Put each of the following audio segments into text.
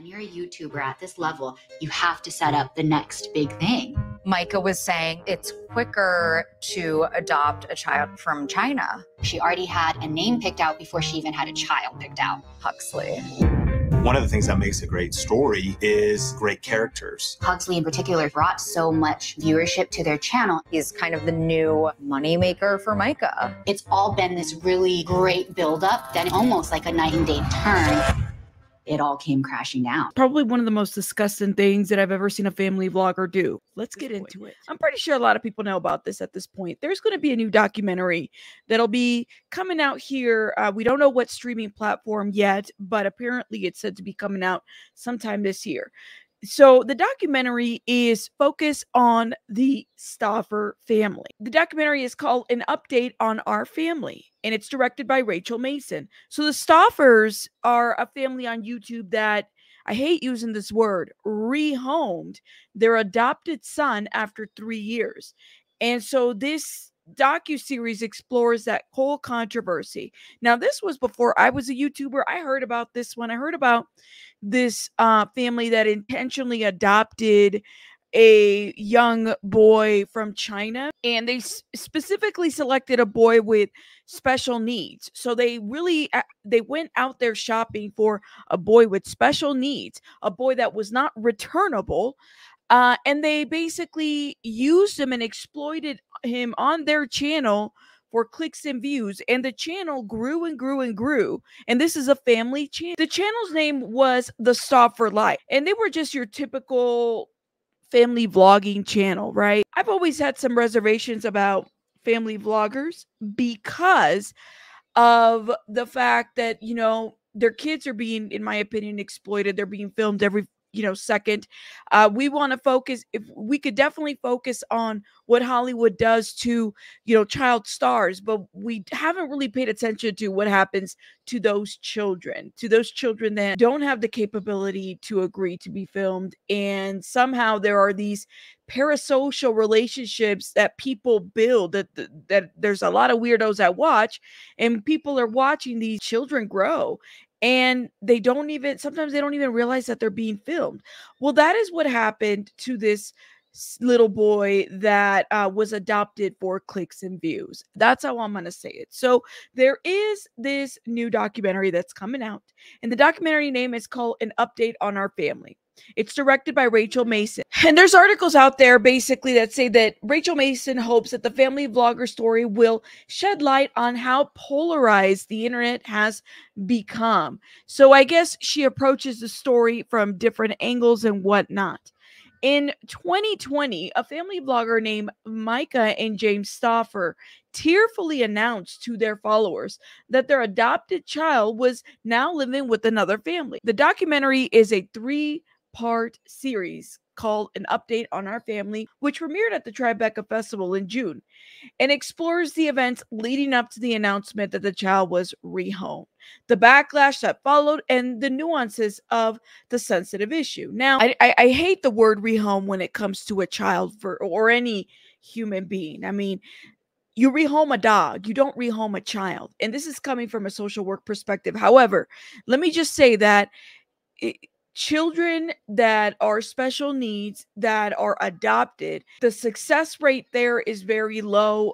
when you're a YouTuber at this level, you have to set up the next big thing. Myka was saying it's quicker to adopt a child from China. She already had a name picked out before she even had a child picked out. Huxley. One of the things that makes a great story is great characters. Huxley in particular brought so much viewership to their channel. He's kind of the new moneymaker for Myka. It's all been this really great buildup, then almost like a night and day turn. It all came crashing down. Probably one of the most disgusting things that I've ever seen a family vlogger do. Let's get into it. I'm pretty sure a lot of people know about this at this point. There's going to be a new documentary that'll be coming out here. We don't know what streaming platform yet, but apparently it's said to be coming out sometime this year. So the documentary is focused on the Stauffer family. The documentary is called An Update on Our Family, and it's directed by Rachel Mason. So the Stauffers are a family on YouTube that, I hate using this word, rehomed their adopted son after 3 years. And so this docuseries explores that whole controversy. Now, this was before I was a YouTuber. I heard about this one. I heard about this family that intentionally adopted a young boy from China, and they specifically selected a boy with special needs. So they went out there shopping for a boy with special needs, a boy that was not returnable. And they basically used him and exploited him on their channel for clicks and views. And the channel grew and grew and grew. And this is a family channel. The channel's name was The Stauffer Life. And they were just your typical family vlogging channel, right? I've always had some reservations about family vloggers because of the fact that, you know, their kids are being, in my opinion, exploited. They're being filmed every second. We want to focus, if we could definitely focus on what Hollywood does to, child stars, but we haven't really paid attention to what happens to those children that don't have the capability to agree to be filmed. And somehow there are these parasocial relationships that people build, that there's a lot of weirdos that watch, and people are watching these children grow. And sometimes they don't even realize that they're being filmed. Well, that is what happened to this little boy that was adopted for clicks and views. That's how I'm going to say it. So there is this new documentary that's coming out, and the documentary name is called An Update on Our Family. It's directed by Rachel Mason. And there's articles out there basically that say that Rachel Mason hopes that the family vlogger story will shed light on how polarized the internet has become. So I guess she approaches the story from different angles and whatnot. In 2020, a family vlogger named Myka and James Stauffer tearfully announced to their followers that their adopted child was now living with another family. The documentary is a 3-part series called An Update on Our Family, which premiered at the Tribeca Festival in June, and explores the events leading up to the announcement that the child was rehomed, the backlash that followed, and the nuances of the sensitive issue. Now, I hate the word rehome when it comes to a child or any human being. I mean, you rehome a dog, you don't rehome a child. And this is coming from a social work perspective. However, let me just say that children that are special needs, that are adopted, the success rate there is very low.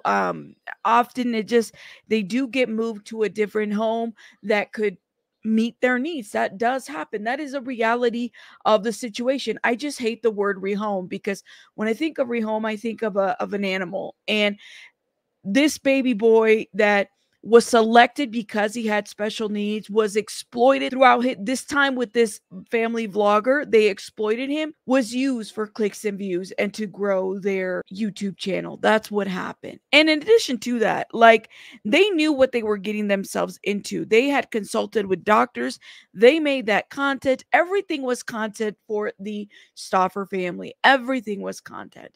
Often they do get moved to a different home that could meet their needs. That does happen. That is a reality of the situation. I just hate the word rehome, because when I think of rehome, I think of an animal. And this baby boy that was selected because he had special needs was exploited throughout this time with this family vlogger. They exploited him, was used for clicks and views and to grow their YouTube channel. That's what happened. And in addition to that, they knew what they were getting themselves into. They had consulted with doctors. They made that content. Everything was content for the Stauffer family. Everything was content.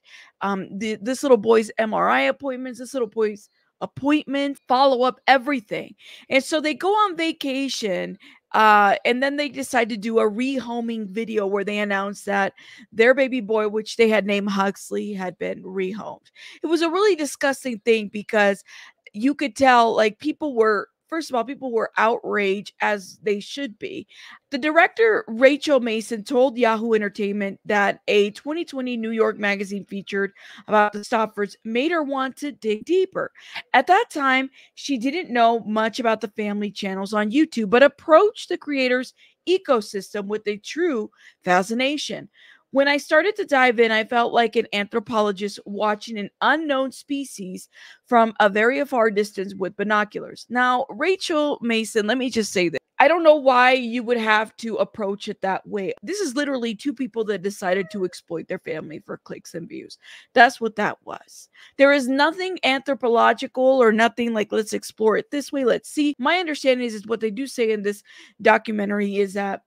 This little boy's MRI appointments, this little boy's appointment, follow up, everything. And so they go on vacation, and then they decide to do a rehoming video where they announce that their baby boy, which they had named Huxley, had been rehomed. It was a really disgusting thing, because you could tell people were First of all, people were outraged, as they should be. The director, Rachel Mason, told Yahoo Entertainment that a 2020 New York Magazine featured about the Stauffers made her want to dig deeper. At that time, she didn't know much about the family channels on YouTube, but approached the creators' ecosystem with a true fascination. When I started to dive in, I felt like an anthropologist watching an unknown species from a very far distance with binoculars. Now, Rachel Mason, let me just say this. I don't know why you would have to approach it that way. This is literally two people that decided to exploit their family for clicks and views. That's what that was. There is nothing anthropological or nothing like, let's explore it this way. Let's see. My understanding is what they do say in this documentary is that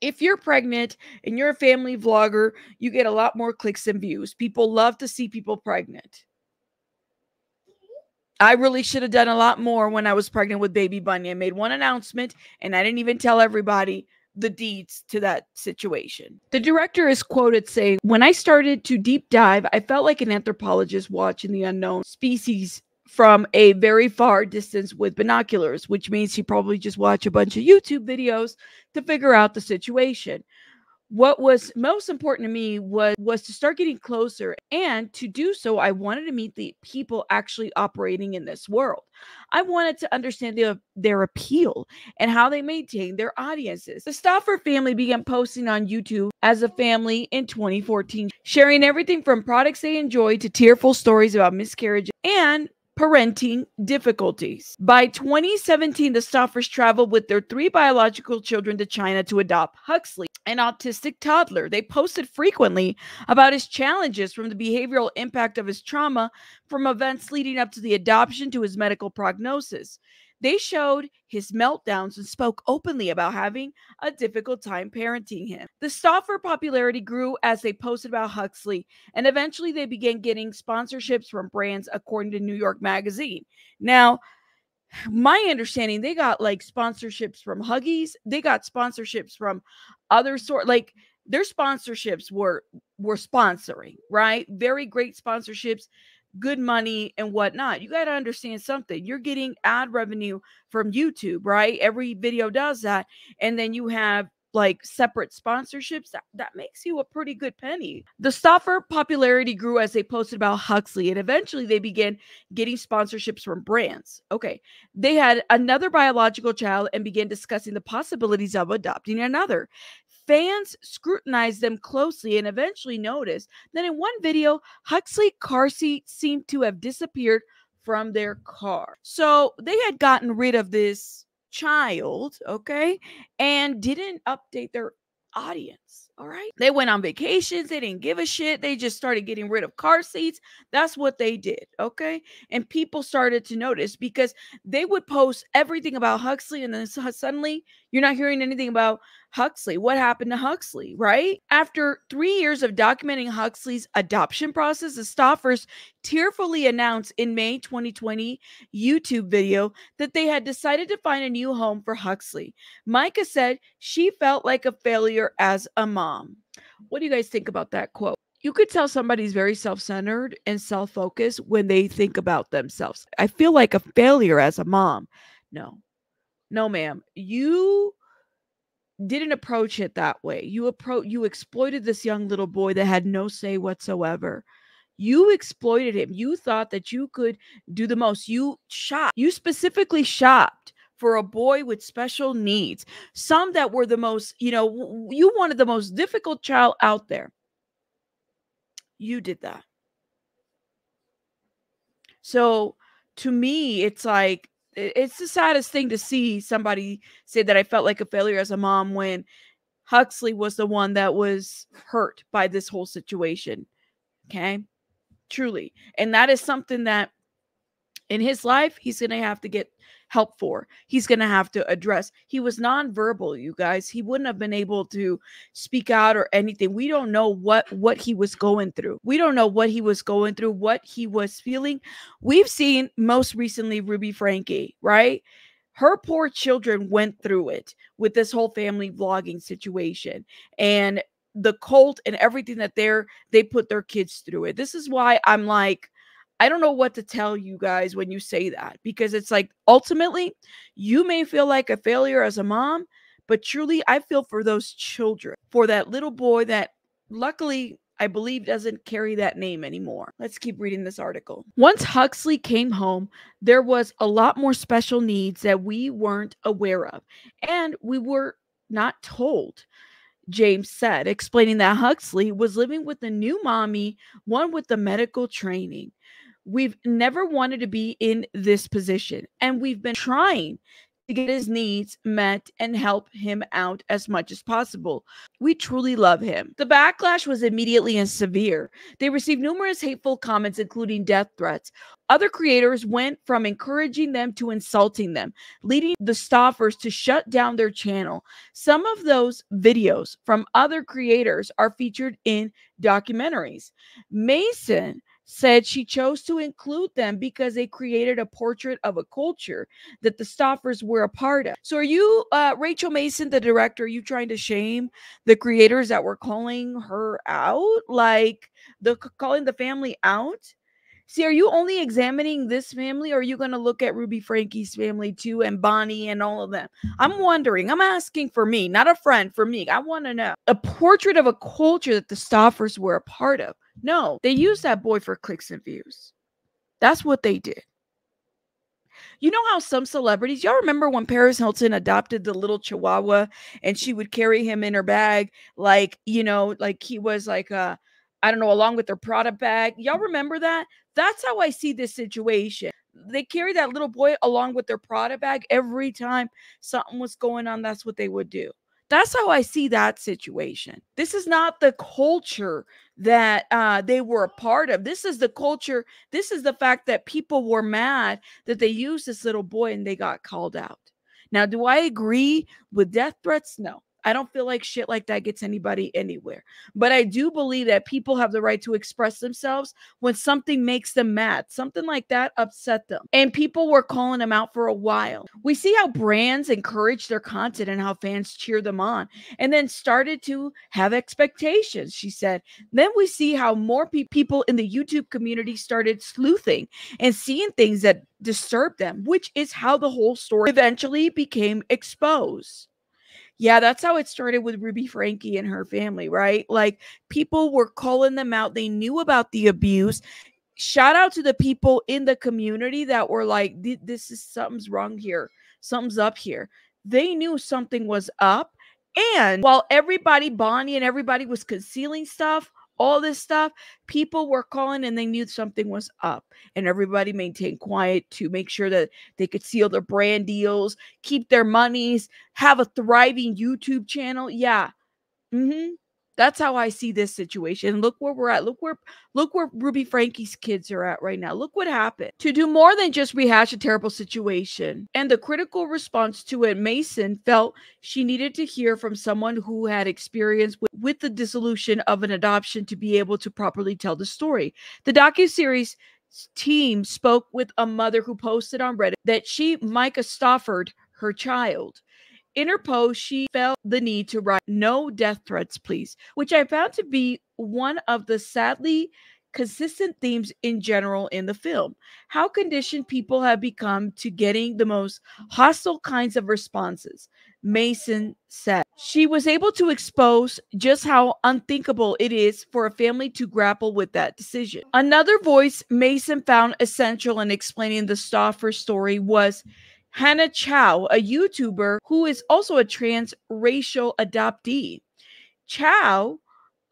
if you're pregnant and you're a family vlogger, you get a lot more clicks and views. People love to see people pregnant. I really should have done a lot more when I was pregnant with baby Bunny. I made one announcement and I didn't even tell everybody the deeds to that situation. The director is quoted saying, "When I started to deep dive, I felt like an anthropologist watching the unknown species from a very far distance with binoculars," which means he probably just watched a bunch of YouTube videos to figure out the situation. What was most important to me was to start getting closer, and to do so, I wanted to meet the people actually operating in this world. I wanted to understand their appeal and how they maintain their audiences. The Stauffer family began posting on YouTube as a family in 2014, sharing everything from products they enjoy to tearful stories about miscarriage and parenting difficulties. By 2017, the Stauffers traveled with their 3 biological children to China to adopt Huxley, an autistic toddler. They posted frequently about his challenges, from the behavioral impact of his trauma, from events leading up to the adoption to his medical prognosis. They showed his meltdowns and spoke openly about having a difficult time parenting him. The Stauffer popularity grew as they posted about Huxley, and eventually they began getting sponsorships from brands, according to New York Magazine. Now, my understanding, they got like sponsorships from Huggies. They got sponsorships from other sort, like their sponsorships were sponsoring, right? Very great sponsorships, good money and whatnot. You got to understand something. You're getting ad revenue from YouTube, right? Every video does that. And then you have like separate sponsorships. That makes you a pretty good penny. The Stauffer popularity grew as they posted about Huxley, and eventually they began getting sponsorships from brands. Okay. They had another biological child and began discussing the possibilities of adopting another. Fans scrutinized them closely and eventually noticed that in one video, Huxley's car seat seemed to have disappeared from their car. So they had gotten rid of this child, okay, and didn't update their audience. All right. They went on vacations. They didn't give a shit. They just started getting rid of car seats. That's what they did. Okay. And people started to notice because they would post everything about Huxley, and then suddenly you're not hearing anything about Huxley. What happened to Huxley, right? After 3 years of documenting Huxley's adoption process, the Stauffers tearfully announced in May 2020 YouTube video that they had decided to find a new home for Huxley. Myka said she felt like a failure as a mom. What do you guys think about that quote? You could tell somebody's very self-centered and self-focused when they think about themselves. I feel like a failure as a mom. No, ma'am. You didn't approach it that way. You exploited this young little boy that had no say whatsoever. You exploited him. You thought that you could do the most. You specifically shopped for a boy with special needs. Some that were the most, you wanted the most difficult child out there. You did that. So to me, it's like, it's the saddest thing to see somebody say that I felt like a failure as a mom when Huxley was the one that was hurt by this whole situation. Okay. Truly. And that is something that in his life, he's going to have to get help for. He's going to have to address. He was nonverbal, you guys. He wouldn't have been able to speak out or anything. We don't know what he was going through. We don't know what he was going through, what he was feeling. We've seen most recently Ruby Frankie, right? Her poor children went through it with this whole family vlogging situation and the cult and everything that they put their kids through it. This is why I'm like, I don't know what to tell you guys when you say that, because it's like, ultimately, you may feel like a failure as a mom, but truly, I feel for those children, for that little boy that luckily, I believe, doesn't carry that name anymore. Let's keep reading this article. Once Huxley came home, there was a lot more special needs that we weren't aware of, and we were not told. James said, explaining that Huxley was living with a new mommy, one with the medical training. We've never wanted to be in this position, and we've been trying to get his needs met and help him out as much as possible. We truly love him. The backlash was immediately and severe. They received numerous hateful comments, including death threats. Other creators went from encouraging them to insulting them, leading the Stauffers to shut down their channel. Some of those videos from other creators are featured in documentaries. Mason said she chose to include them because they created a portrait of a culture that the Stauffers were a part of. So are you, Rachel Mason, the director, are you trying to shame the creators that were calling her out? Like, calling the family out? See, are you only examining this family, or are you going to look at Ruby Frankie's family too, and Bonnie and all of them? I'm wondering. I'm asking for me, not a friend, for me. I want to know. A portrait of a culture that the Stauffers were a part of. No, they used that boy for clicks and views. That's what they did. You know how some celebrities, y'all remember when Paris Hilton adopted the little Chihuahua and she would carry him in her bag, like, you know, like he was like I don't know, along with their Prada bag. Y'all remember that? That's how I see this situation. They carry that little boy along with their Prada bag every time something was going on. That's what they would do. That's how I see that situation. This is not the culture that they were a part of. This is the culture. This is the fact that people were mad that they used this little boy and they got called out. Now, do I agree with death threats? No. I don't feel like shit like that gets anybody anywhere. But I do believe that people have the right to express themselves when something makes them mad. Something like that upset them. And people were calling them out for a while. We see how brands encourage their content and how fans cheer them on, and then started to have expectations, she said. Then we see how more people in the YouTube community started sleuthing and seeing things that disturbed them, which is how the whole story eventually became exposed. Yeah, that's how it started with Ruby Frankie and her family, right? Like, people were calling them out. They knew about the abuse. Shout out to the people in the community that were like, this is, something's wrong here. Something's up here. They knew something was up. And while everybody, Bonnie and everybody, was concealing stuff, all this stuff, people were calling and they knew something was up. And everybody maintained quiet to make sure that they could seal their brand deals, keep their monies, have a thriving YouTube channel. Yeah. That's how I see this situation. Look where we're at. Look where Ruby Frankie's kids are at right now. Look what happened. To do more than just rehash a terrible situation and the critical response to it, Mason felt she needed to hear from someone who had experience with the dissolution of an adoption to be able to properly tell the story. The docuseries team spoke with a mother who posted on Reddit that Myka Stauffered her child. In her post, she felt the need to write "No death threats, please," which I found to be one of the sadly consistent themes in general in the film. How conditioned people have become to getting the most hostile kinds of responses, Mason said. She was able to expose just how unthinkable it is for a family to grapple with that decision. Another voice Mason found essential in explaining the Stauffer story was Hannah Chow, a YouTuber who is also a transracial adoptee. Chow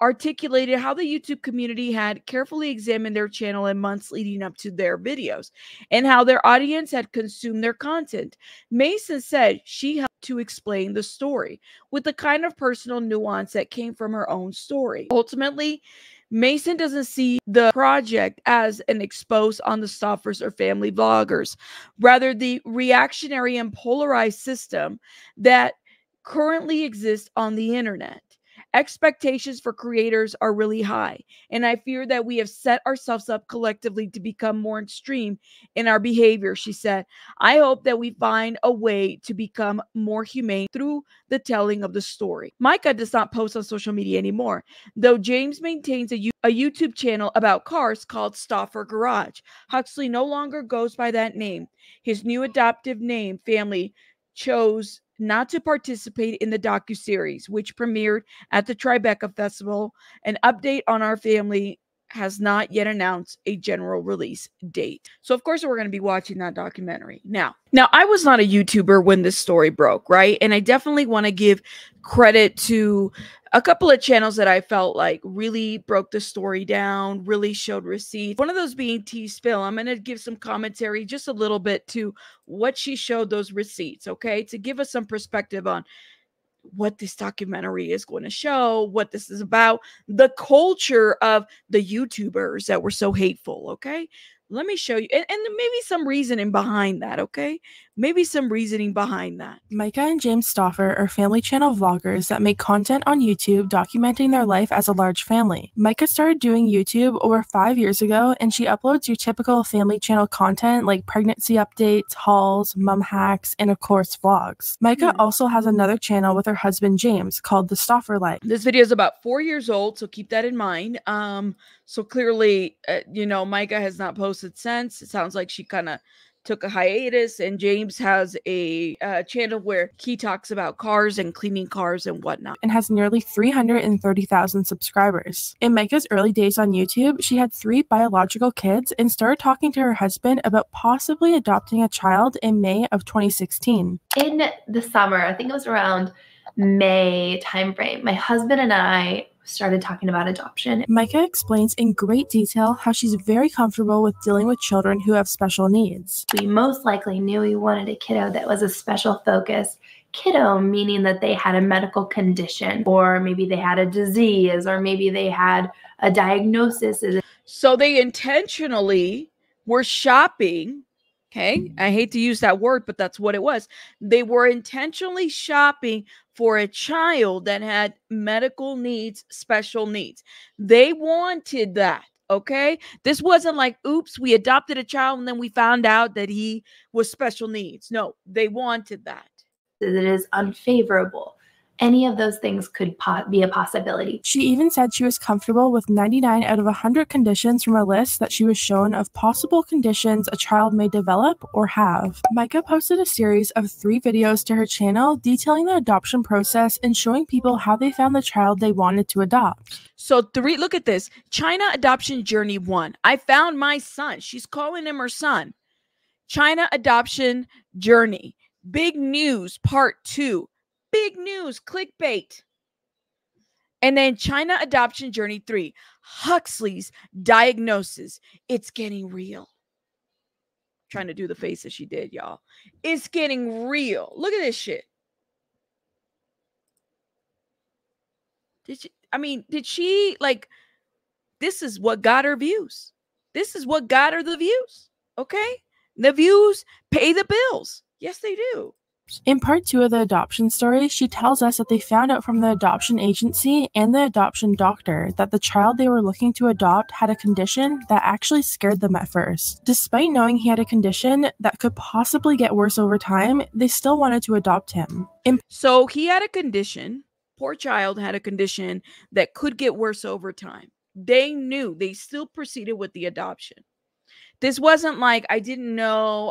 articulated how the YouTube community had carefully examined their channel in months leading up to their videos and how their audience had consumed their content. Mason said she helped to explain the story with the kind of personal nuance that came from her own story. Ultimately, Mason doesn't see the project as an expose on the Stauffers or family vloggers, rather the reactionary and polarized system that currently exists on the internet. Expectations for creators are really high, and I fear that we have set ourselves up collectively to become more extreme in our behavior, she said. I hope that we find a way to become more humane through the telling of the story. Myka does not post on social media anymore, though James maintains a YouTube channel about cars called Stauffer Garage. Huxley no longer goes by that name. His new adoptive name family chose not to participate in the docuseries, which premiered at the Tribeca Festival. An update on our family has not yet announced a general release date. So of course we're going to be watching that documentary. Now I was not a YouTuber when this story broke, right? And I definitely want to give credit to a couple of channels that I felt like really broke the story down, really showed receipts. One of those being T-Spill. I'm going to give some commentary, just a little bit, to what she showed those receipts, okay? To give us some perspective on what this documentary is going to show, what this is about, the culture of the YouTubers that were so hateful, okay? Let me show you, and maybe some reasoning behind that, okay? Maybe some reasoning behind that. Myka and James Stauffer are family channel vloggers that make content on YouTube documenting their life as a large family. Myka started doing YouTube over 5 years ago, and she uploads your typical family channel content like pregnancy updates, hauls, mum hacks, and of course vlogs. Myka also has another channel with her husband James called The Stauffer Life. This video is about 4 years old, so keep that in mind. So clearly, Myka has not posted since. It sounds like she kind of took a hiatus, and James has a channel where he talks about cars and cleaning cars and whatnot. And has nearly 330,000 subscribers. In Myka's early days on YouTube, she had 3 biological kids and started talking to her husband about possibly adopting a child in May of 2016. In the summer, I think it was around May timeframe, my husband and I started talking about adoption. Myka explains in great detail how she's very comfortable with dealing with children who have special needs. We most likely knew we wanted a kiddo that was a special focus kiddo, meaning that they had a medical condition, or maybe they had a disease, or maybe they had a diagnosis. So they intentionally were shopping. Okay, I hate to use that word, but that's what it was. They were intentionally shopping for a child that had medical needs, special needs. They wanted that, okay? This wasn't like, oops, we adopted a child and then we found out that he was special needs. No, they wanted that. It is unfavorable. Any of those things could be a possibility. She even said she was comfortable with 99 out of 100 conditions from a list that she was shown of possible conditions a child may develop or have. Myka posted a series of 3 videos to her channel detailing the adoption process and showing people how they found the child they wanted to adopt. So look at this. China Adoption Journey 1. I found my son. She's calling him her son. China Adoption Journey. Big news, part 2. Big news, clickbait. And then China Adoption Journey 3, Huxley's diagnosis. It's getting real. Trying to do the face that she did, y'all. It's getting real. Look at this shit. Did she like, this is what got her views. This is what got her the views. Okay? The views pay the bills. Yes, they do. In part 2 of the adoption story, she tells us that they found out from the adoption agency and the adoption doctor that the child they were looking to adopt had a condition that actually scared them at first. Despite knowing he had a condition that could possibly get worse over time, they still wanted to adopt him. So he had a condition, poor child had a condition that could get worse over time. They knew, they still proceeded with the adoption. This wasn't like, I didn't know,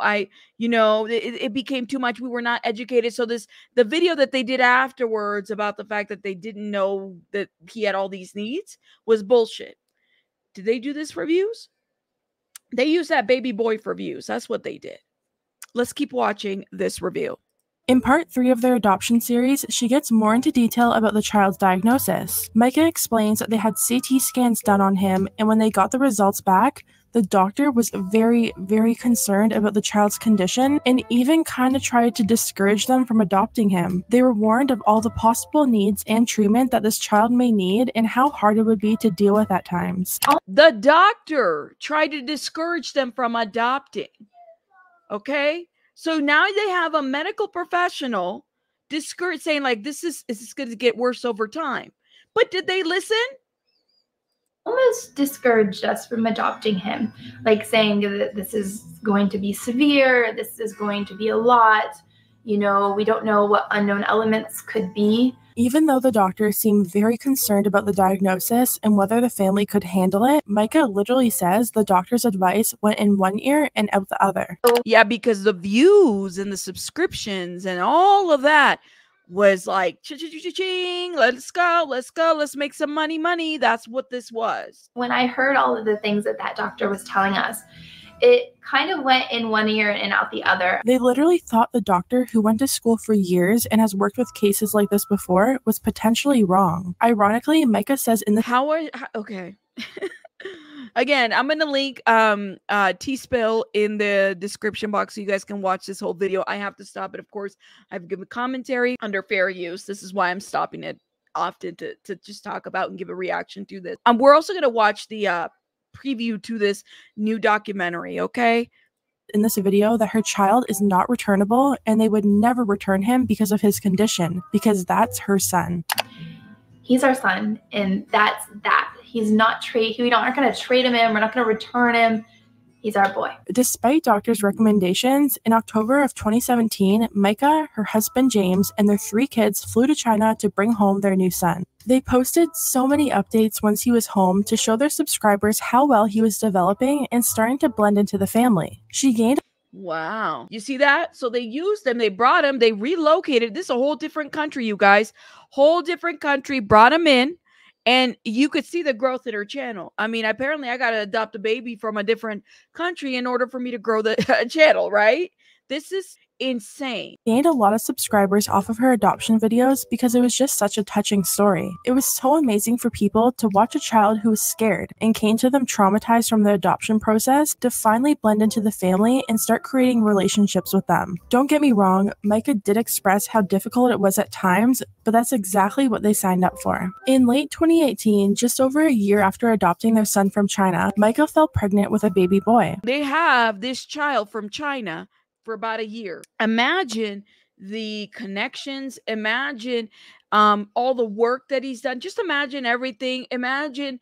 it became too much. We were not educated. So the video that they did afterwards about the fact that they didn't know that he had all these needs was bullshit. Did they do this for views? They used that baby boy for views. That's what they did. Let's keep watching this review. In part 3 of their adoption series, she gets more into detail about the child's diagnosis. Myka explains that they had CT scans done on him, and when they got the results back, the doctor was very, very concerned about the child's condition and even kind of tried to discourage them from adopting him. They were warned of all the possible needs and treatment that this child may need and how hard it would be to deal with at times. The doctor tried to discourage them from adopting. Okay? So now they have a medical professional saying like, this is going to get worse over time. But did they listen? Almost discouraged us from adopting him, like saying that this is going to be severe, this is going to be a lot, you know, we don't know what unknown elements could be. Even though the doctors seem very concerned about the diagnosis and whether the family could handle it, Myka literally says the doctor's advice went in one ear and out the other. Yeah, because the views and the subscriptions and all of that was like, ching, let's go, let's make some money. That's what this was. When I heard all of the things that that doctor was telling us, it kind of went in one ear and out the other. They literally thought the doctor, who went to school for years and has worked with cases like this before, was potentially wrong. Ironically, Myka says in the okay. Again, I'm going to link T-Spill in the description box so you guys can watch this whole video. I have to stop it, of course. I've given commentary under fair use. This is why I'm stopping it often to just talk about and give a reaction to this. We're also going to watch the preview to this new documentary, okay? In this video that her child is not returnable and they would never return him because of his condition, because that's her son. He's our son, and that's that. He's not we aren't going to trade him in. We're not going to return him. He's our boy. Despite doctors' recommendations, in October of 2017, Myka, her husband James, and their 3 kids flew to China to bring home their new son. They posted so many updates once he was home to show their subscribers how well he was developing and starting to blend into the family. She gained... Wow. You see that? So they used them, they brought him, they relocated. This is a whole different country, you guys. Whole different country, brought him in, and you could see the growth in her channel. I mean, apparently I got to adopt a baby from a different country in order for me to grow the channel, right? This is insane. Gained a lot of subscribers off of her adoption videos because it was just such a touching story. It was so amazing for people to watch a child who was scared and came to them traumatized from the adoption process to finally blend into the family and start creating relationships with them. Don't get me wrong, Myka did express how difficult it was at times, but that's exactly what they signed up for. In late 2018, just over a year after adopting their son from China, Myka fell pregnant with a baby boy. They have this child from China for about a year. Imagine the connections, imagine all the work that he's done. Just imagine everything. Imagine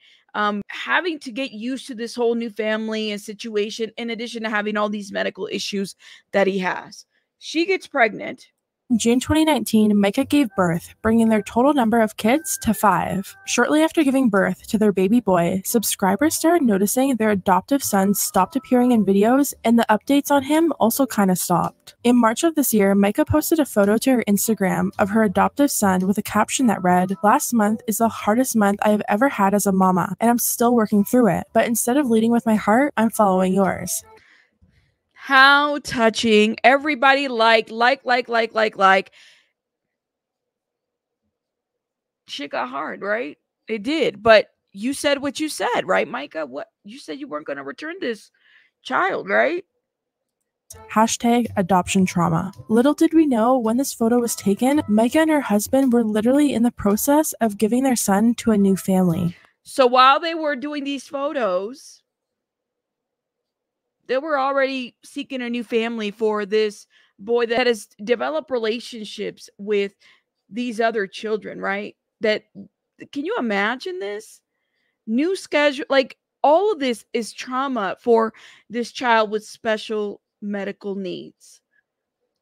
having to get used to this whole new family and situation, in addition to having all these medical issues that he has. She gets pregnant. In June 2019, Myka gave birth, bringing their total number of kids to 5. Shortly after giving birth to their baby boy, subscribers started noticing their adoptive son stopped appearing in videos, and the updates on him also kind of stopped. In March of this year, Myka posted a photo to her Instagram of her adoptive son with a caption that read, "Last month is the hardest month I have ever had as a mama, and I'm still working through it. But instead of leading with my heart, I'm following yours." How touching. Everybody like. Shit got hard, right? It did. But you said what you said, right, Myka? What you said, you weren't going to return this child, right? Hashtag adoption trauma. Little did we know, when this photo was taken, Myka and her husband were literally in the process of giving their son to a new family. So while they were doing these photos, they were already seeking a new family for this boy that has developed relationships with these other children, right? That, can you imagine this? New schedule, like all of this is trauma for this child with special medical needs.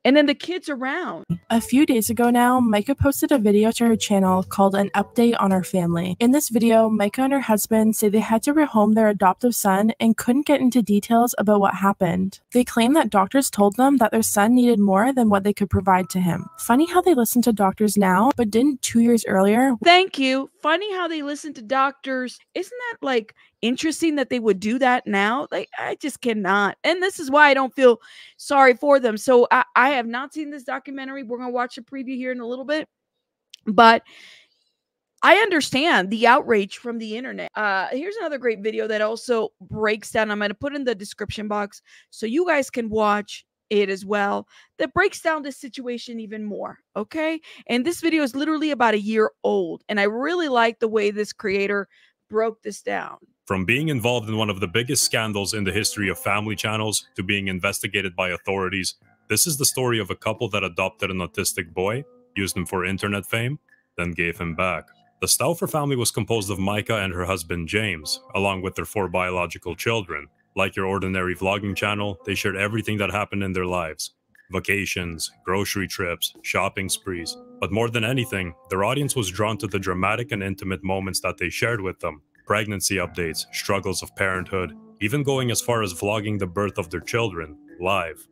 And then the kids around. A few days ago now, Myka posted a video to her channel called An Update on Our Family. In this video, Myka and her husband say they had to rehome their adoptive son and couldn't get into details about what happened. They claim that doctors told them that their son needed more than what they could provide to him. Funny how they listen to doctors now, but didn't 2 years earlier. Thank you. Funny how they listen to doctors. Isn't that like interesting that they would do that now? Like, I just cannot. And this is why I don't feel sorry for them. So I have not seen this documentary. We're going to watch a preview here in a little bit. But I understand the outrage from the internet. Here's another great video that also breaks down. I'm going to put in the description box so you guys can watch it as well, that breaks down this situation even more. Okay. And this video is literally about a year old. And I really like the way this creator broke this down. From being involved in one of the biggest scandals in the history of family channels to being investigated by authorities, this is the story of a couple that adopted an autistic boy, used him for internet fame, then gave him back. The Stauffer family was composed of Myka and her husband James, along with their 4 biological children. Like your ordinary vlogging channel, they shared everything that happened in their lives. Vacations, grocery trips, shopping sprees. But more than anything, their audience was drawn to the dramatic and intimate moments that they shared with them. Pregnancy updates, struggles of parenthood, even going as far as vlogging the birth of their children, live.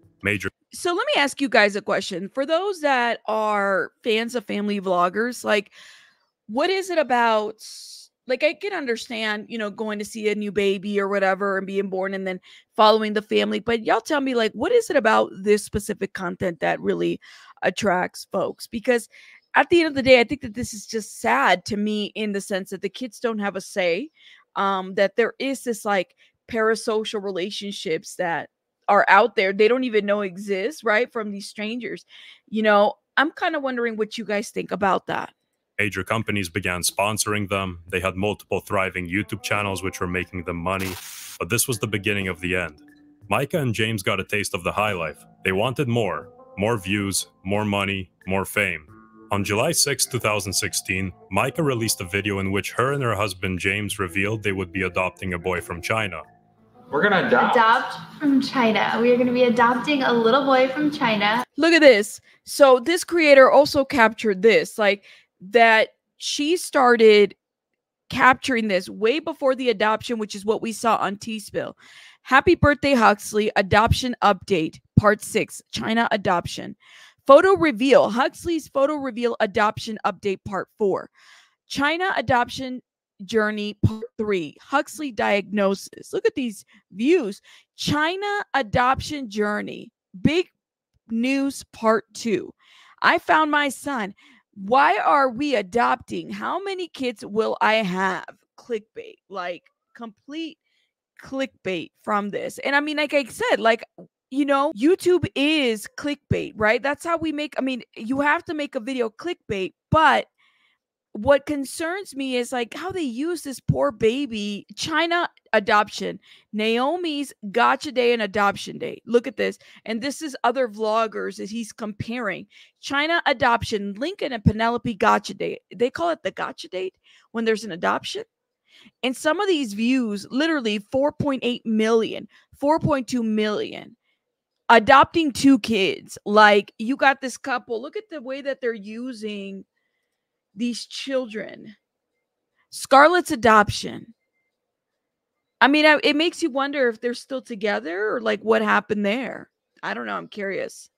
So let me ask you guys a question. For those that are fans of family vloggers, like, what is it about, like, I can understand, you know, going to see a new baby or whatever and being born and then following the family, but y'all tell me, like, what is it about this specific content that really attracts folks? Because at the end of the day, I think that this is just sad to me in the sense that the kids don't have a say, that there is this like parasocial relationships that are out there they don't even know exist, right, from these strangers. You know, I'm kind of wondering what you guys think about that. Major companies began sponsoring them. They had multiple thriving YouTube channels which were making them money. But this was the beginning of the end. Myka and James got a taste of the high life. They wanted more. More views, more money, more fame. On July 6, 2016, Myka released a video in which her and her husband James revealed they would be adopting a boy from China. We're gonna adopt from China. We are gonna be adopting a little boy from China. Look at this. So this creator also captured this, like, that she started capturing this way before the adoption, which is what we saw on T-Spill. Happy birthday, Huxley. Adoption update, part 6, China adoption. Photo reveal, Huxley's photo reveal adoption update, part 4. China adoption journey, part 3. Huxley diagnosis. Look at these views. China adoption journey. Big news, part 2. I found my son. Why are we adopting? How many kids will I have? Clickbait, like complete clickbait from this. And I mean, like I said, like, you know, YouTube is clickbait, right? That's how we make, I mean, you have to make a video clickbait, but what concerns me is like how they use this poor baby. China adoption, Naomi's gotcha day and adoption day. Look at this. And this is other vloggers as he's comparing China adoption, Lincoln and Penelope gotcha day. They call it the gotcha date when there's an adoption. And some of these views, literally 4.8 million, 4.2 million, adopting 2 kids. Like, you got this couple. Look at the way that they're using these children. Scarlett's adoption. I mean, it makes you wonder if they're still together or like what happened there. I don't know. I'm curious.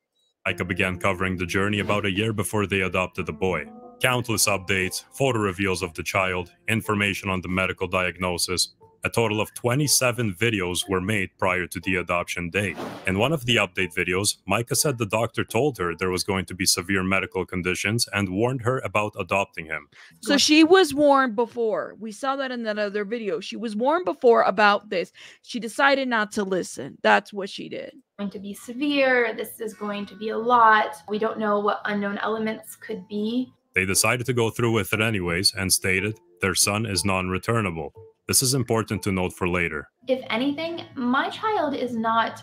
Myka began covering the journey about a year before they adopted the boy. Countless updates, photo reveals of the child, information on the medical diagnosis. A total of 27 videos were made prior to the adoption date. In one of the update videos, Myka said the doctor told her there was going to be severe medical conditions and warned her about adopting him. So she was warned before. We saw that in that other video. She was warned before about this. She decided not to listen. That's what she did. Going to be severe. This is going to be a lot. We don't know what unknown elements could be. They decided to go through with it anyways and stated their son is non-returnable. This is important to note for later. If anything, my child is not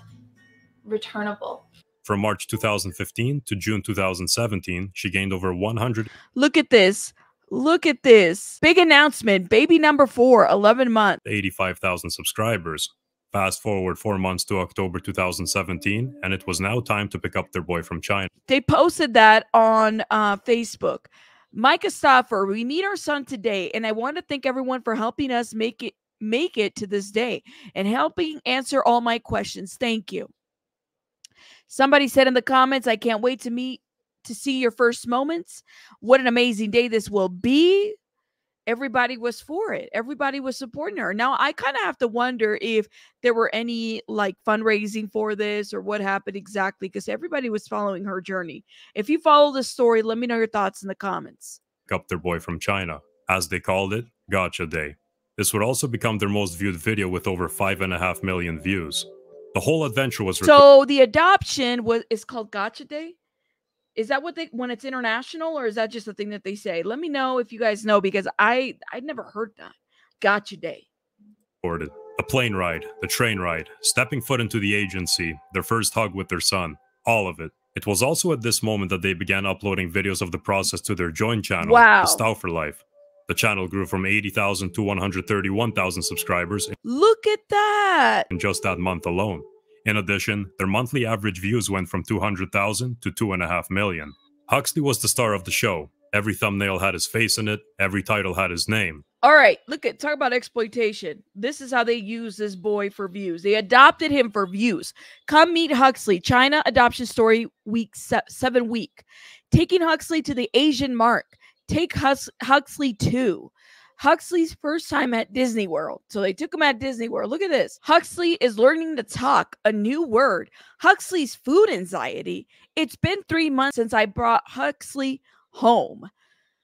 returnable. From March 2015 to June 2017, she gained over 100. Look at this. Look at this. Big announcement. Baby number 4, 11 months. 85,000 subscribers. Fast forward 4 months to October 2017, and it was now time to pick up their boy from China. They posted that on Facebook. Myka Stauffer, we need our son today, and I want to thank everyone for helping us make it to this day and helping answer all my questions. Thank you. Somebody said in the comments, I can't wait to see your first moments. What an amazing day this will be. Everybody was for it. Everybody was supporting her. Now, I kind of have to wonder if there were any like fundraising for this or what happened exactly, because everybody was following her journey. If you follow the story, let me know your thoughts in the comments. Up their boy from China, as they called it, Gotcha Day. This would also become their most viewed video with over 5.5 million views. The whole adventure was so the adoption is called Gotcha Day. Is that what when it's international, or is that just a thing that they say? Let me know if you guys know, because I'd never heard that. Gotcha Day. The plane ride, the train ride, stepping foot into the agency, their first hug with their son, all of it. It was also at this moment that they began uploading videos of the process to their joint channel, Wow. The Stauffer Life. The channel grew from 80,000 to 131,000 subscribers Look at that. in just that month alone. In addition, their monthly average views went from 200,000 to 2.5 million. Huxley was the star of the show. Every thumbnail had his face in it, every title had his name. All right, talk about exploitation. This is how they use this boy for views. They adopted him for views. Come meet Huxley. China adoption story week 7 week. Taking Huxley to the Asian mark. Take Huxley 2. Huxley's first time at Disney World. So they took him at Disney World. Look at this. Huxley is learning to talk, a new word. Huxley's food anxiety. It's been 3 months since I brought Huxley home.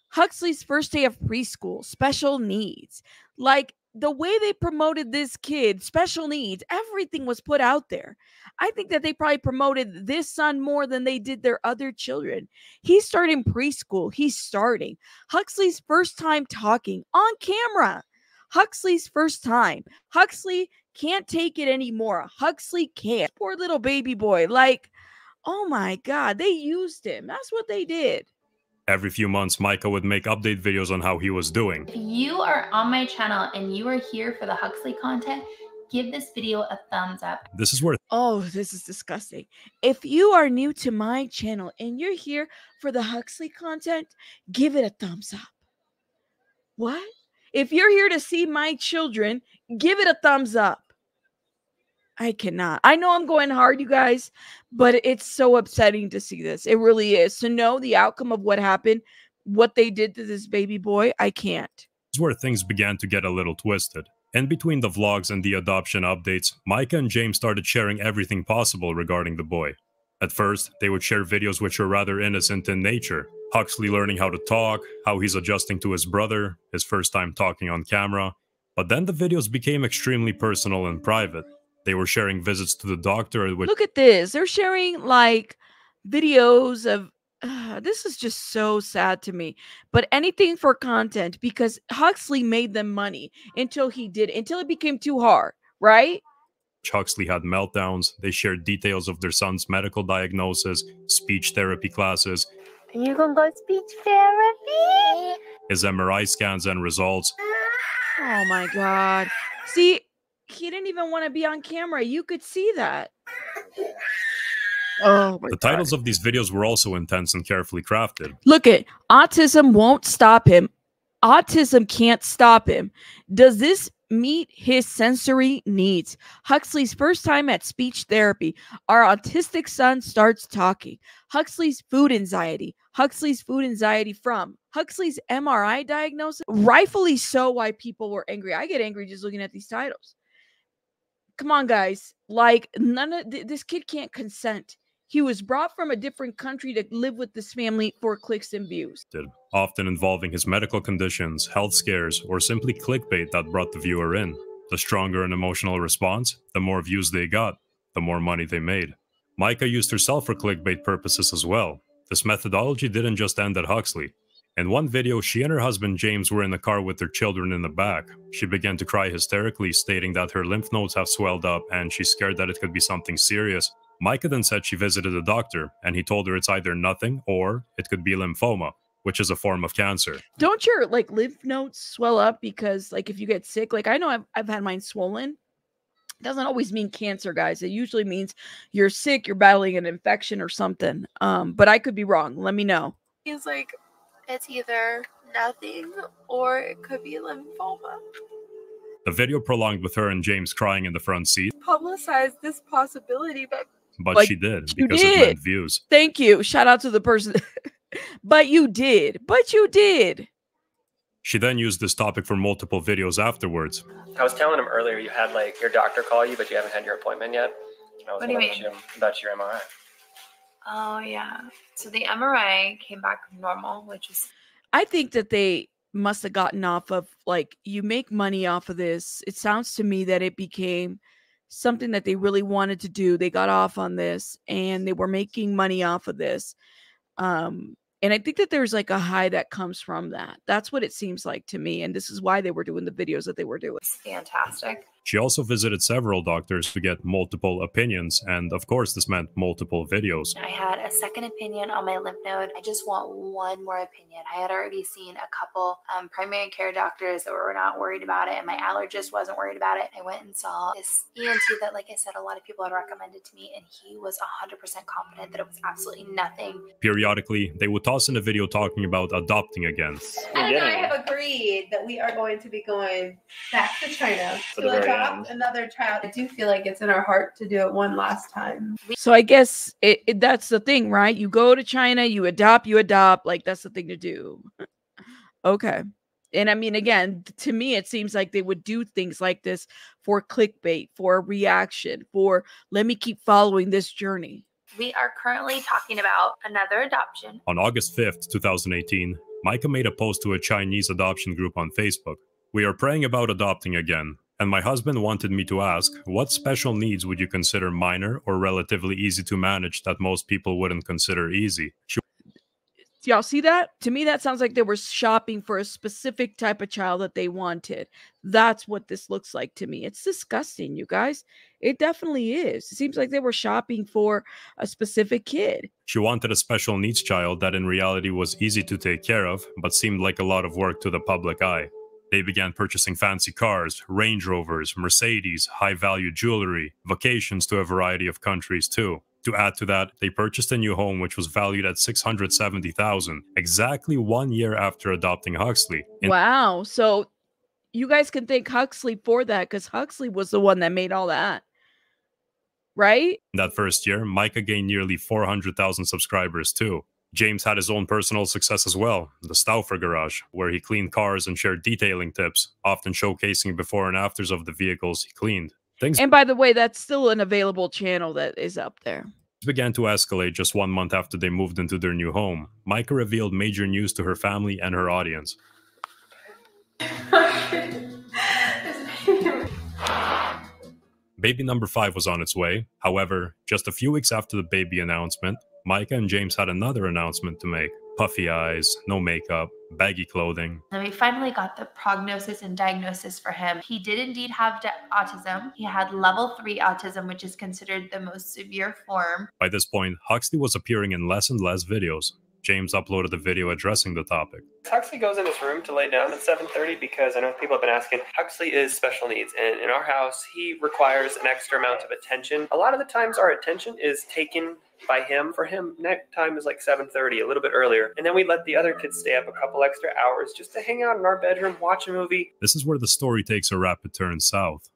Huxley's first day of preschool, special needs. Like the way they promoted this kid, special needs, everything was put out there. I think that they probably promoted this son more than they did their other children. He's starting preschool. He's starting. Huxley's first time talking on camera. Huxley's first time. Huxley can't take it anymore. Huxley can't. Poor little baby boy. Like, oh my God, they used him. That's what they did. Every few months, Myka would make update videos on how he was doing. If you are on my channel and you are here for the Huxley content, give this video a thumbs up. This is where Oh, this is disgusting. If you are new to my channel and you're here for the Huxley content, give it a thumbs up. What? If you're here to see my children, give it a thumbs up. I cannot. I know I'm going hard, you guys, but it's so upsetting to see this. It really is. To know the outcome of what happened, what they did to this baby boy, I can't. This is where things began to get a little twisted. In between the vlogs and the adoption updates, Myka and James started sharing everything possible regarding the boy. At first, they would share videos which were rather innocent in nature. Huxley learning how to talk, how he's adjusting to his brother, his first time talking on camera. But then the videos became extremely personal and private. They were sharing visits to the doctor. Look at this. They're sharing like videos of this is just so sad to me. But anything for content, because Huxley made them money until it became too hard, right? Huxley had meltdowns. They shared details of their son's medical diagnosis, speech therapy classes. Are you gonna go speech therapy? His MRI scans and results. Oh my God. See, he didn't even want to be on camera. You could see that. Oh my The titles of these videos were also intense and carefully crafted. Look at autism won't stop him. Autism can't stop him. Does this meet his sensory needs? Huxley's first time at speech therapy. Our autistic son starts talking. Huxley's food anxiety. Huxley's food anxiety from Huxley's MRI diagnosis. Rightfully so why people were angry. I get angry just looking at these titles. Come on, guys. Like, none of this kid can't consent. He was brought from a different country to live with this family for clicks and views. Often involving his medical conditions, health scares, or simply clickbait that brought the viewer in. The stronger an emotional response, the more views they got, the more money they made. Myka used herself for clickbait purposes as well. This methodology didn't just end at Huxley. In one video, she and her husband James were in the car with their children in the back. She began to cry hysterically, stating that her lymph nodes have swelled up and she's scared that it could be something serious. Myka then said she visited a doctor, and he told her it's either nothing or it could be lymphoma, which is a form of cancer. Don't your like lymph nodes swell up because like if you get sick? Like I know I've had mine swollen. It doesn't always mean cancer, guys. It usually means you're sick, you're battling an infection or something. But I could be wrong. Let me know. He's like, it's either nothing or it could be lymphoma. The video prolonged with her and James crying in the front seat. Publicize this possibility, but But she did, because it meant views. Thank you. Shout out to the person. But you did. But you did. She then used this topic for multiple videos afterwards. I was telling him earlier you had like your doctor call you, but you haven't had your appointment yet. What do you mean? About your MRI. Oh, yeah. So the MRI came back normal, which is... I think that they must have gotten off of, like, you make money off of this. It sounds to me that it became something that they really wanted to do. They got off on this, and they were making money off of this. And I think that there's, like, a high that comes from that. That's what it seems like to me, and this is why they were doing the videos that they were doing. It's fantastic. She also visited several doctors to get multiple opinions, and of course this meant multiple videos. I had a second opinion on my lymph node. I just want one more opinion. I had already seen a couple primary care doctors that were not worried about it, and my allergist wasn't worried about it. I went and saw this ENT that, like I said, a lot of people had recommended to me, and he was 100% confident that it was absolutely nothing. Periodically, they would toss in a video talking about adopting again. And I have agreed that we are going to be going back to China to adopt another child. I do feel like it's in our heart to do it one last time. So I guess that's the thing, right? You go to China, you adopt, like that's the thing to do. Okay. And I mean, again, to me, it seems like they would do things like this for clickbait, for a reaction, for let me keep following this journey. We are currently talking about another adoption. On August 5th, 2018, Myka made a post to a Chinese adoption group on Facebook. We are praying about adopting again, and my husband wanted me to ask, what special needs would you consider minor or relatively easy to manage that most people wouldn't consider easy? Y'all see that? To me, that sounds like they were shopping for a specific type of child that they wanted. That's what this looks like to me. It's disgusting, you guys. It definitely is. It seems like they were shopping for a specific kid. She wanted a special needs child that in reality was easy to take care of, but seemed like a lot of work to the public eye. They began purchasing fancy cars, Range Rovers, Mercedes, high-value jewelry, vacations to a variety of countries too. To add to that, they purchased a new home which was valued at $670,000, exactly 1 year after adopting Huxley. Wow. So you guys can thank Huxley for that, because Huxley was the one that made all that. Right? In that first year, Myka gained nearly 400,000 subscribers too. James had his own personal success as well, the Stauffer Garage, where he cleaned cars and shared detailing tips, often showcasing before and afters of the vehicles he cleaned. And by the way, that's still an available channel that is up there. Began to escalate just 1 month after they moved into their new home. Myka revealed major news to her family and her audience. Baby number 5 was on its way. However, just a few weeks after the baby announcement, Myka and James had another announcement to make. Puffy eyes, no makeup, baggy clothing. And we finally got the prognosis and diagnosis for him. He did indeed have autism. He had level 3 autism, which is considered the most severe form. By this point, Huxley was appearing in less and less videos. James uploaded a video addressing the topic. Huxley goes in his room to lay down at 7:30 because I know people have been asking. Huxley is special needs, and in our house, he requires an extra amount of attention. A lot of the times our attention is taken by him. For him, next time is like 7:30, a little bit earlier. And then we let the other kids stay up a couple extra hours just to hang out in our bedroom, watch a movie. This is where the story takes a rapid turn south.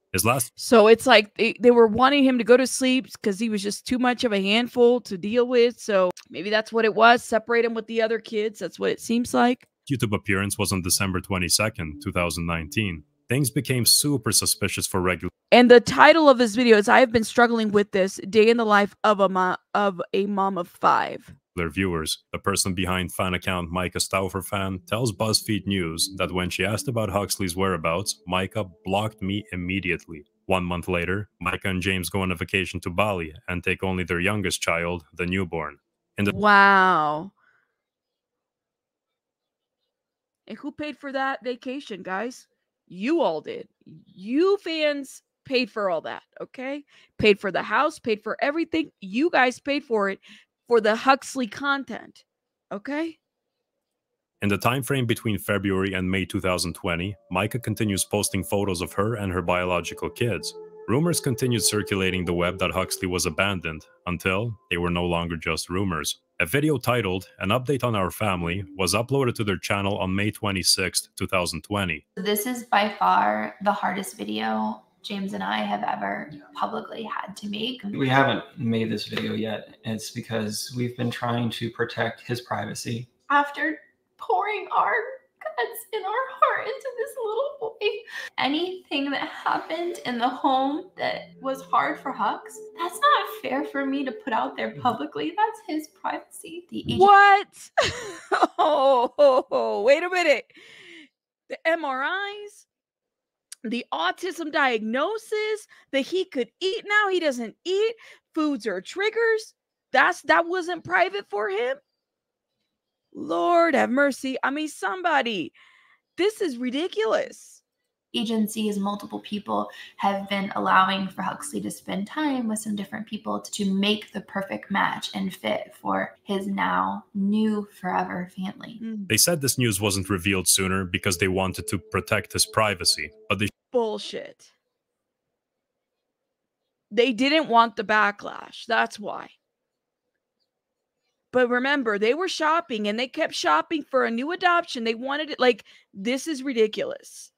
So it's like they were wanting him to go to sleep because he was just too much of a handful to deal with. So maybe that's what it was. Separate him with the other kids. That's what it seems like. YouTube appearance was on December 22nd, 2019. Things became super suspicious for regular. And the title of this video is "I've been struggling with this: Day in the Life of a Mom of 5." Their viewers. The person behind fan account Myka Stauffer Fan tells BuzzFeed News that when she asked about Huxley's whereabouts, Myka blocked me immediately. 1 month later, Myka and James go on a vacation to Bali and take only their youngest child, the newborn. Wow. And who paid for that vacation, guys? You all did. You fans paid for all that, okay? Paid for the house, paid for everything. You guys paid for it. For the Huxley content, okay? In the time frame between February and May 2020, Myka continues posting photos of her and her biological kids. Rumors continued circulating the web that Huxley was abandoned, until they were no longer just rumors. A video titled "An Update on Our Family" was uploaded to their channel on May 26, 2020. This is by far the hardest video James and I have ever publicly had to make. We haven't made this video yet. It's because we've been trying to protect his privacy. After pouring our guts and our heart into this little boy, anything that happened in the home that was hard for Hux, that's not fair for me to put out there publicly. That's his privacy. What? Oh, wait a minute. The MRIs? The autism diagnosis, that he could eat now, he doesn't eat, foods are triggers. That wasn't private for him. Lord have mercy. I mean, somebody, this is ridiculous. agencies, multiple people have been allowing for Huxley to spend time with some different people to make the perfect match and fit for his now new forever family. They said this news wasn't revealed sooner because they wanted to protect his privacy, but they Bullshit. They didn't want the backlash. That's why. But remember, they were shopping and they kept shopping for a new adoption. They wanted it. Like, this is ridiculous.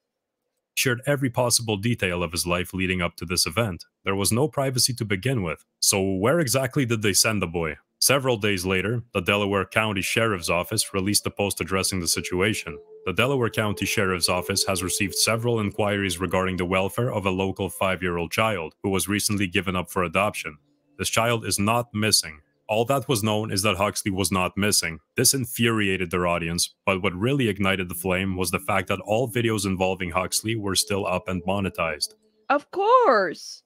shared every possible detail of his life leading up to this event. There was no privacy to begin with. So where exactly did they send the boy? Several days later, the Delaware County Sheriff's Office released a post addressing the situation. The Delaware County Sheriff's Office has received several inquiries regarding the welfare of a local 5-year-old child who was recently given up for adoption. This child is not missing. All that was known is that Huxley was not missing. This infuriated their audience, but what really ignited the flame was the fact that all videos involving Huxley were still up and monetized. Of course.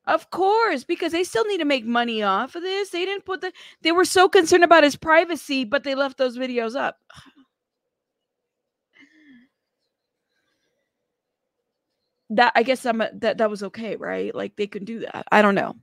Of course, because they still need to make money off of this. They didn't put they were so concerned about his privacy, but they left those videos up. That, I guess that was okay, right? Like, they could do that. I don't know.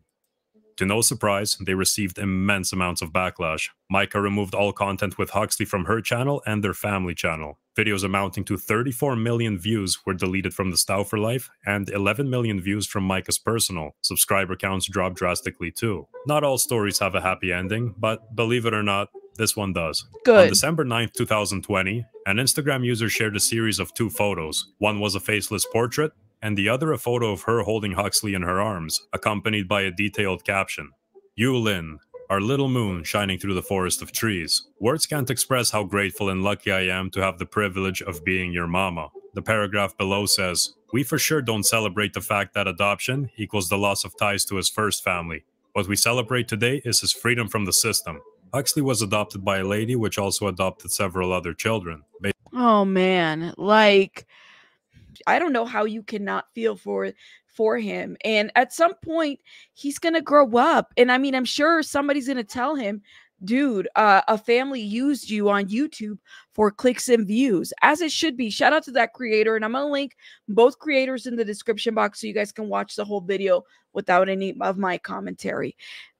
To no surprise, they received immense amounts of backlash. Myka removed all content with Huxley from her channel and their family channel. Videos amounting to 34 million views were deleted from the Stauffer life, and 11 million views from Myka's personal. Subscriber counts dropped drastically too. Not all stories have a happy ending, but believe it or not, this one does. Good. On December 9th, 2020, an Instagram user shared a series of 2 photos. One was a faceless portrait, and the other a photo of her holding Huxley in her arms, accompanied by a detailed caption. "You, Lynn, our little moon shining through the forest of trees. Words can't express how grateful and lucky I am to have the privilege of being your mama." The paragraph below says, "We for sure don't celebrate the fact that adoption equals the loss of ties to his first family. What we celebrate today is his freedom from the system." Huxley was adopted by a lady which also adopted several other children. Oh man, like, I don't know how you cannot feel for him. And at some point, he's going to grow up. And I mean, I'm sure somebody's going to tell him, dude, a family used you on YouTube for clicks and views, as it should be. Shout out to that creator. And I'm going to link both creators in the description box so you guys can watch the whole video without any of my commentary.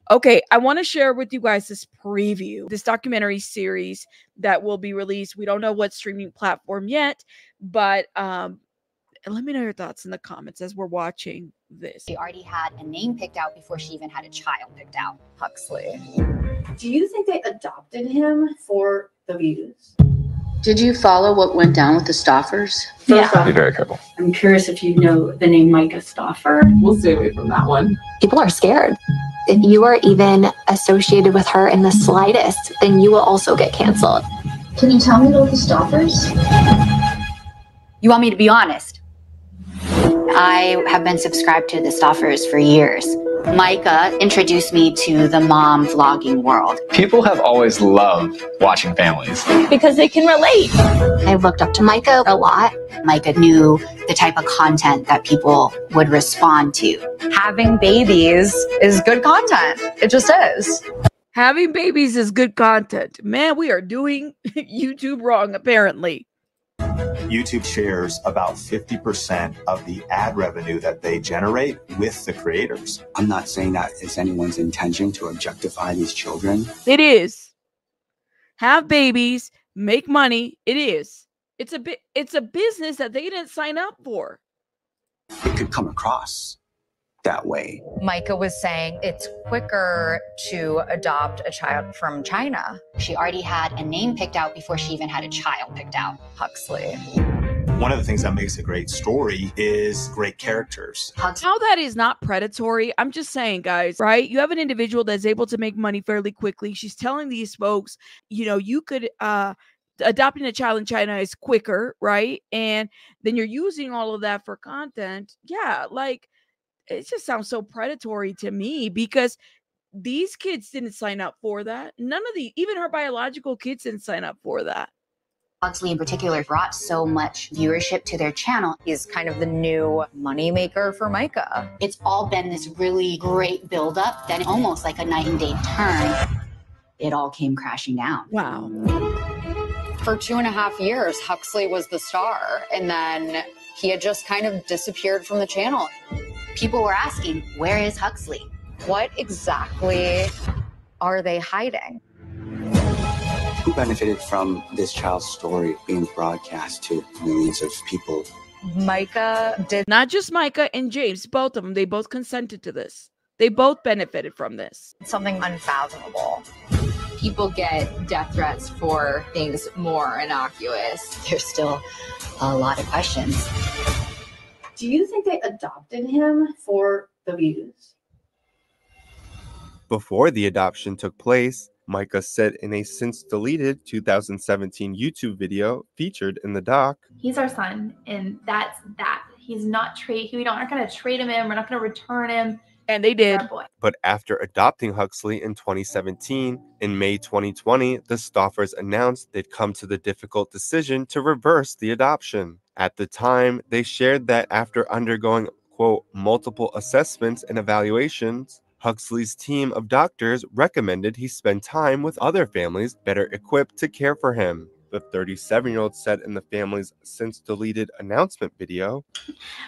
Okay, I want to share with you guys this preview, this documentary series that will be released. We don't know what streaming platform yet, but let me know your thoughts in the comments as we're watching this. She already had a name picked out before she even had a child picked out. Huxley. Do you think they adopted him for the views? Did you follow what went down with the Stauffers? Yeah. Be very careful. I'm curious if you know the name Myka Stauffer. We'll stay away from that one. People are scared. If you are even associated with her in the slightest, then you will also get canceled. Can you tell me about the Stauffers? You want me to be honest? I have been subscribed to the Stauffers for years. Myka introduced me to the mom vlogging world. People have always loved watching families. Because they can relate. I looked up to Myka a lot. Myka knew the type of content that people would respond to. Having babies is good content. It just is. Having babies is good content. Man, we are doing YouTube wrong, apparently. YouTube shares about 50% of the ad revenue that they generate with the creators. I'm not saying that it's anyone's intention to objectify these children. It is. Have babies, make money. It is. It's a business that they didn't sign up for. It could come across that way. Myka was saying it's quicker to adopt a child from China. She already had a name picked out before she even had a child picked out. Huxley. One of the things that makes a great story is great characters. How that is not predatory, I'm just saying, guys, right? You have an individual that's able to make money fairly quickly. She's telling these folks, you know, you could adopting a child in China is quicker, right? And then you're using all of that for content. Yeah, like, it just sounds so predatory to me because these kids didn't sign up for that. Even her biological kids didn't sign up for that. Huxley in particular brought so much viewership to their channel. He's kind of the new moneymaker for Myka. It's all been this really great buildup, then almost like a night and day turn. It all came crashing down. Wow. For 2.5 years, Huxley was the star. And then he had just kind of disappeared from the channel. People were asking, where is Huxley? What exactly are they hiding? Who benefited from this child's story being broadcast to millions of people? Myka did. Not just Myka and James, both of them. They both consented to this. They both benefited from this. Something unfathomable. People get death threats for things more innocuous. There's still a lot of questions. Do you think they adopted him for the views? Before the adoption took place, Myka said in a since-deleted 2017 YouTube video featured in the doc, "He's our son, and that's that. He's not we're not going to trade him in. We're not going to return him." And they did. But after adopting Huxley in 2017, in May 2020, the Stauffers announced they'd come to the difficult decision to reverse the adoption. At the time, they shared that after undergoing, quote, multiple assessments and evaluations, Huxley's team of doctors recommended he spend time with other families better equipped to care for him. The 37-year-old said in the family's since-deleted announcement video,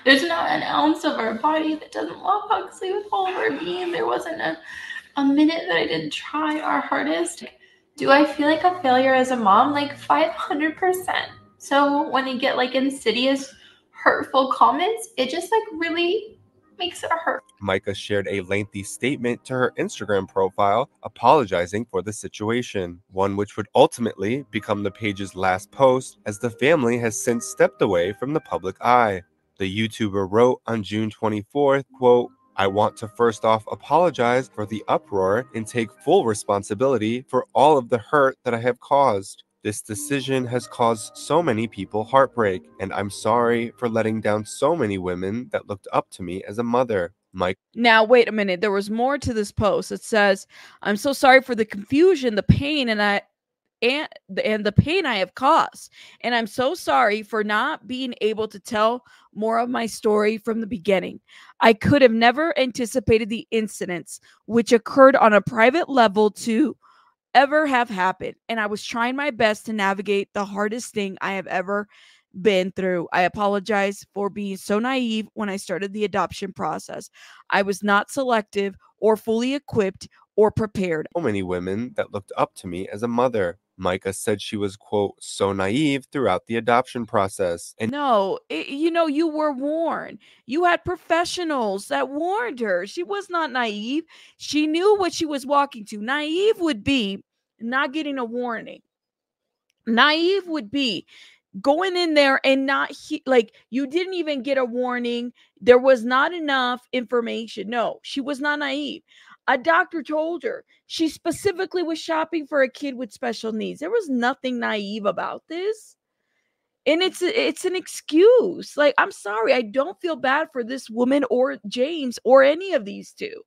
"There's not an ounce of our body that doesn't love Huxley with all of our being. There wasn't a minute that I didn't try our hardest." Do I feel like a failure as a mom? Like 500%. So when you get like insidious, hurtful comments, it just like really makes it hurt. Myka shared a lengthy statement to her Instagram profile apologizing for the situation, one which would ultimately become the page's last post as the family has since stepped away from the public eye. The YouTuber wrote on June 24th, quote, "I want to first off apologize for the uproar and take full responsibility for all of the hurt that I have caused. This decision has caused so many people heartbreak, and I'm sorry for letting down so many women that looked up to me as a mother." Now, wait a minute. There was more to this post. It says, "I'm so sorry for the confusion, the pain, and the pain I have caused. And I'm so sorry for not being able to tell more of my story from the beginning. I could have never anticipated the incidents which occurred on a private level to ever have happened, and I was trying my best to navigate the hardest thing I have ever been through. I apologize for being so naive when I started the adoption process. I was not selective or fully equipped or prepared." So many women that looked up to me as a mother. Myka said she was, quote, "so naive throughout the adoption process." And no, you were warned. You had professionals that warned her. She was not naive. She knew what she was walking to. Naive would be not getting a warning. Naive would be going in there and not like you didn't even get a warning. There was not enough information. No, she was not naive. A doctor told her. She specifically was shopping for a kid with special needs. There was nothing naive about this. And it's an excuse. Like, I'm sorry. I don't feel bad for this woman or James or any of these two.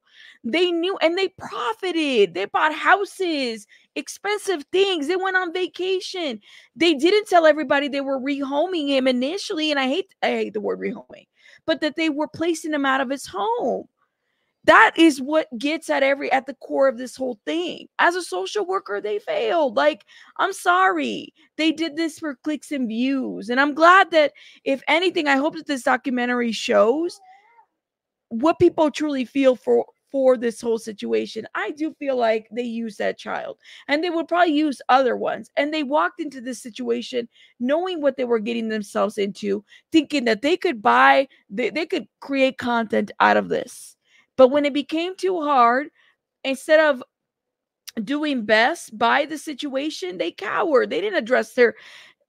They knew and they profited. They bought houses, expensive things. They went on vacation. They didn't tell everybody they were rehoming him initially. And I hate the word rehoming, but that they were placing him out of his home. That is what gets at the core of this whole thing. As a social worker, they failed. Like, I'm sorry. They did this for clicks and views. And I'm glad that, if anything, I hope that this documentary shows what people truly feel for this whole situation. I do feel like they used that child, and they would probably use other ones. And they walked into this situation knowing what they were getting themselves into, thinking that they could they could create content out of this. But when it became too hard, instead of doing best by the situation, they cowered. They didn't address their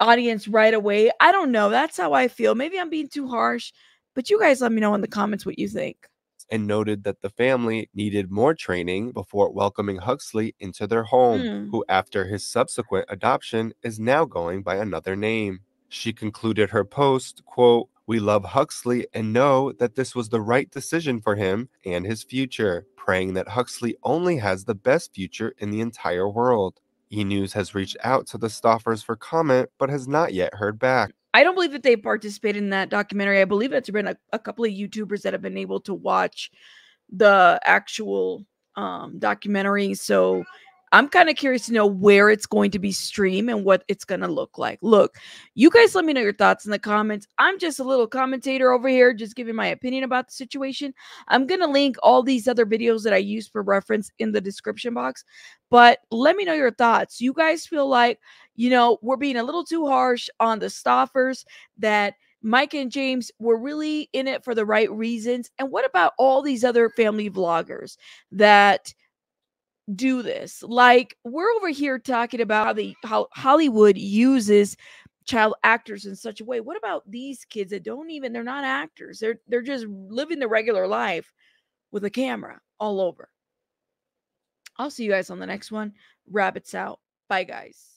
audience right away. I don't know. That's how I feel. Maybe I'm being too harsh, but you guys let me know in the comments what you think. And noted that the family needed more training before welcoming Huxley into their home, who after his subsequent adoption is now going by another name. She concluded her post, quote, "We love Huxley and know that this was the right decision for him and his future, praying that Huxley only has the best future in the entire world." E-News has reached out to the Stauffers for comment, but has not yet heard back. I don't believe that they participated in that documentary. I believe it's been a couple of YouTubers that have been able to watch the actual documentary. So I'm kind of curious to know where it's going to be streamed and what it's going to look like. Look, you guys let me know your thoughts in the comments. I'm just a little commentator over here, just giving my opinion about the situation. I'm going to link all these other videos that I use for reference in the description box. But let me know your thoughts. You guys feel like, you know, we're being a little too harsh on the Stauffers, that Myka and James were really in it for the right reasons? And what about all these other family vloggers that do this? Like, we're over here talking about how Hollywood uses child actors in such a way. What about these kids that they're not actors. They're just living the regular life with a camera all over. I'll see you guys on the next one. Rabbits out. Bye, guys.